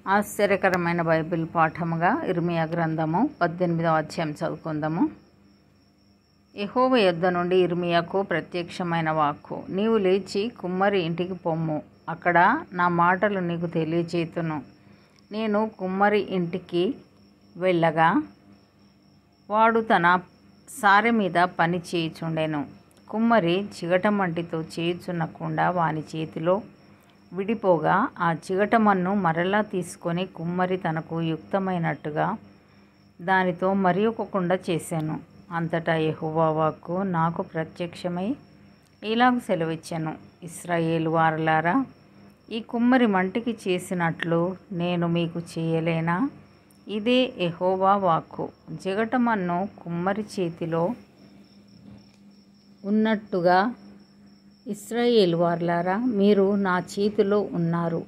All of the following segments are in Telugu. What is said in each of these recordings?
ఆశ్చర్యకరమైన బైబిల్ పాఠముగా ఇర్మియా గ్రంథము 18వ అధ్యాయం చదువుకుందాము. యెహోవా యొద్ద నుండి ఇర్మియాకు ప్రత్యక్షమైన వాక్కు. నీవు లేచి కుమ్మరి ఇంటికి పొమ్ము, అక్కడ నా మాటలు నీకు తెలియచేతును. నేను కుమ్మరి ఇంటికి వెళ్ళగా వాడు తన సారె మీద పని చేయుచుండెను. కుమ్మరి చిగటమంటితో చేయుచున్న కుండ వాని చేతిలో విడిపోగా ఆ చిగటమన్ను మరలా తీసుకొని కుమ్మరి తనకు యుక్తమైనట్టుగా దానితో మరి ఒక కుండ చేశాను. అంతటా యెహోవా వాక్కు నాకు ప్రత్యక్షమై ఇలాగ సెలవిచ్చాను, ఇశ్రాయేలు వారలారా, ఈ కుమ్మరి మంటికి చేసినట్లు నేను మీకు చేయలేనా? ఇదే యెహోవా వాక్కు. జిగటమన్ను కుమ్మరి చేతిలో ఉన్నట్టుగా ఇశ్రాయేలు వారలారా, మీరు నా చేతిలో ఉన్నారు.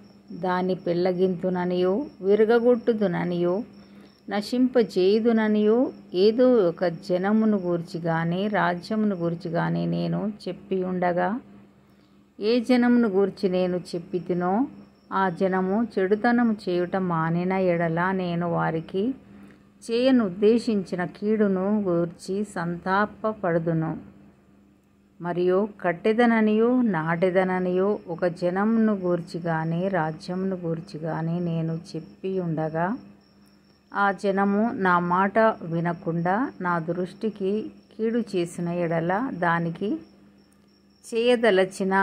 దాన్ని పెళ్ళగింతుననియో విరగగొట్టుదుననియో నశింపజేయుదుననియో ఏదో ఒక జనమును గూర్చి కానీ రాజ్యమును గూర్చి కానీ నేను చెప్పి ఉండగా, ఏ జనమును గూర్చి నేను చెప్పితినో ఆ జనము చెడుతనము చేయుట మానిన ఎడల నేను వారికి చేయనుద్దేశించిన కీడును గూర్చి సంతాపపడుదును. మరియు కట్టెదననియో నాటెదననియో ఒక జనమును గూర్చి కానీ రాజ్యమును గూర్చి కానీ నేను చెప్పి ఉండగా, ఆ జనము నా మాట వినకుండా నా దృష్టికి కీడు చేసిన ఎడల దానికి చేయదలచిన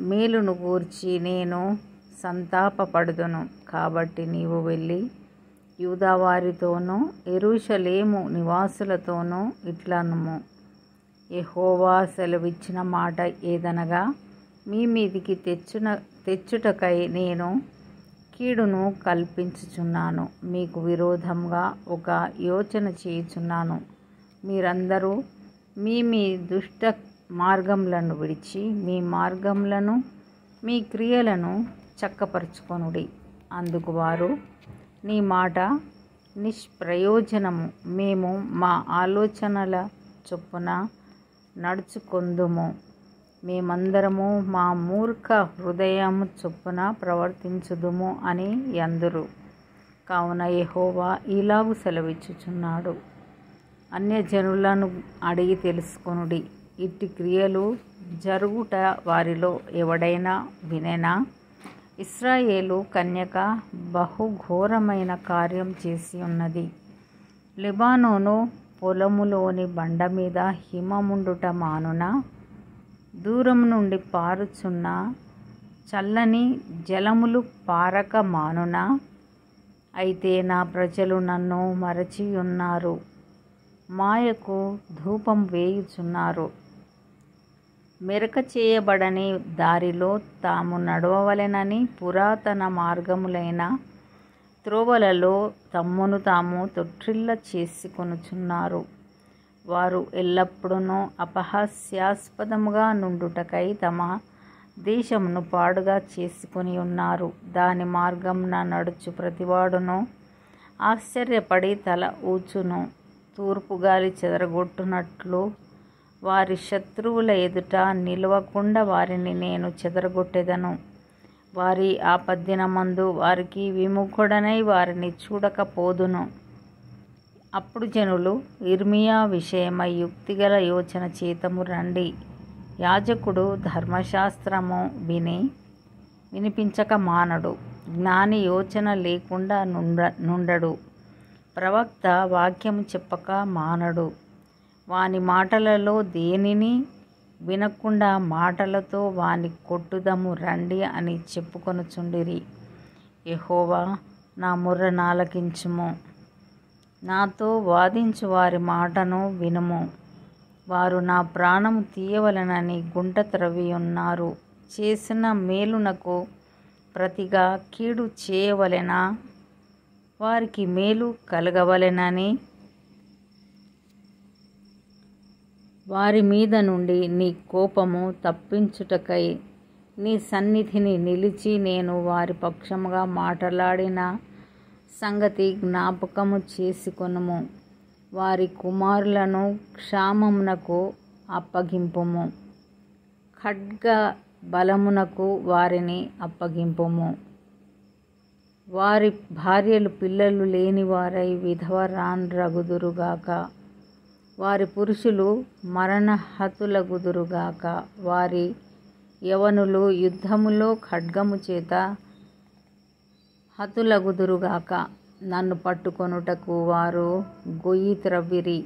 మేలును గూర్చి నేను సంతాపపడుదును. కాబట్టి నీవు వెళ్ళి యూదావారితోనూ యెరూషలేము నివాసులతోనూ ఇట్లనుము, యెహోవా సెలవిచ్చిన మాట ఏదనగా, మీ మీదికి తెచ్చుటకై నేను కీడును కల్పించుచున్నాను. మీకు విరోధంగా ఒక యోచన చేయుచున్నాను. మీరందరూ మీ మీ దుష్ట మార్గములను విడిచి మీ మార్గములను మీ క్రియలను చక్కపరుచుకొనుడి. అందుకు వారు, నీ మాట నిష్ప్రయోజనము, మేము మా ఆలోచనల చొప్పున నడుచుకొందుము, మేమందరము మా మూర్ఖ హృదయము చొప్పున ప్రవర్తించుదుము అని అందురు. కావున యెహోవా ఇలాగు సెలవిచ్చుచున్నాడు, అన్యజనులను అడిగి తెలుసుకొనుడి, ఇట్టి క్రియలు జరుగుట వారిలో ఎవడైనా వినెనా? ఇశ్రాయేలు కన్యక బహుఘోరమైన కార్యం చేసి ఉన్నది. లెబానోను పొలములోని బండ మీద హిమముండుట మానునా? దూరం నుండి పారుచున్న చల్లని జలములు పారక మానునా? అయితే నా ప్రజలు నన్ను మరచియున్నారు, మాయకు ధూపం వేయుచున్నారు. మెరక చేయబడని దారిలో తాము నడవవలెనని పురాతన మార్గములైన త్రోవలలో తమ్మును తాము తొట్టిల్ల చేసుకొనుచున్నారు. వారు ఎల్లప్పుడూ అపహాస్యాస్పదముగా నుండుటకై తమ దేశమును పాడుగా చేసుకొని ఉన్నారు. దాని మార్గమున నడుచు ప్రతివాడును ఆశ్చర్యపడి తల ఊచును. తూర్పు గాలి చెదరగొట్టునట్లు వారి శత్రువుల ఎదుట నిలవకుండా వారిని నేను చెదరగొట్టెదను. వారి ఆపద్దినమందు వారికి విముఖుడనై వారిని చూడకపోదును. అప్పుడు జనులు, ఇర్మియా విషయమై యుక్తిగల యోచన చేతము రండి. యాజకుడు ధర్మశాస్త్రము వినిపించక మానడు, జ్ఞాని యోచన లేకుండా నుండడు, ప్రవక్త వాక్యము చెప్పక మానడు. వాని మాటలలో దేనిని వినకుండా మాటలతో వాని కొట్టుదము రండి అని చెప్పుకొనుచుండిరి. యెహోవా, నా మొర్ర ఆలకించుము, నాతో వాదించు వారి మాటను వినుము. వారు నా ప్రాణము తీయవలెనని గుంట త్రవ్వి ఉన్నారు. చేసిన మేలునకు ప్రతిగా కీడు చేయవలెనా? వారికి మేలు కలగవలెనని వారి మీద నుండి నీ కోపము తప్పించుటకై నీ సన్నిధిని నిలిచి నేను వారి పక్షముగా మాట్లాడిన సంగతి జ్ఞాపకము చేసుకొనుము. వారి కుమారులను క్షామమునకు అప్పగింపుము, ఖడ్గ బలమునకు వారిని అప్పగింపుము. వారి భార్యలు పిల్లలు లేనివారై విధవరాండ్రగుదురుగాక. వారి పురుషులు మరణహతులగుదురుగాక. వారి యవనులు యుద్ధములో ఖడ్గము చేత హతులగుదురుగాక. నన్ను పట్టుకొనుటకు వారు గొయ్యి త్రవ్విరి,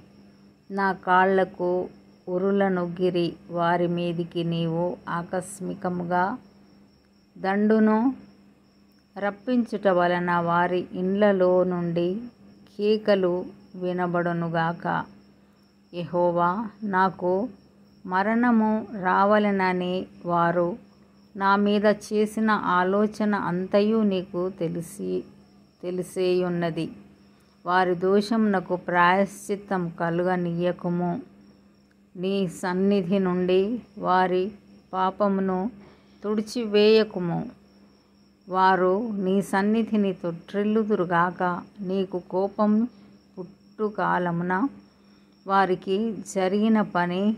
నా కాళ్లకు ఉరులనొగ్గిరి. వారి మీదికి నీవు ఆకస్మికముగా దండును రప్పించుట వలన వారి ఇండ్లలో నుండి కేకలు వినబడునుగాక. యెహోవా, నాకు మరణము రావలెనని వారు నా మీద చేసిన ఆలోచన అంతయు నీకు తెలిసేయున్నది. వారి దోషమునకు ప్రాయశ్చిత్తం కలుగనీయకుము. నీ సన్నిధి నుండి వారి పాపమును తుడిచివేయకుము. వారు నీ సన్నిధిని తొట్రిల్లుదురుగాక. నీకు కోపం పుట్టుకాలమున వారికి జరిగిన పని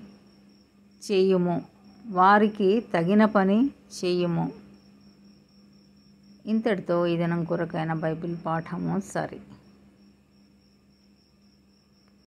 చేయుము, వారికి తగిన పని చేయుము. ఇంతటితో ఈ దినం కొరకైన బైబిల్ పాఠము సరి.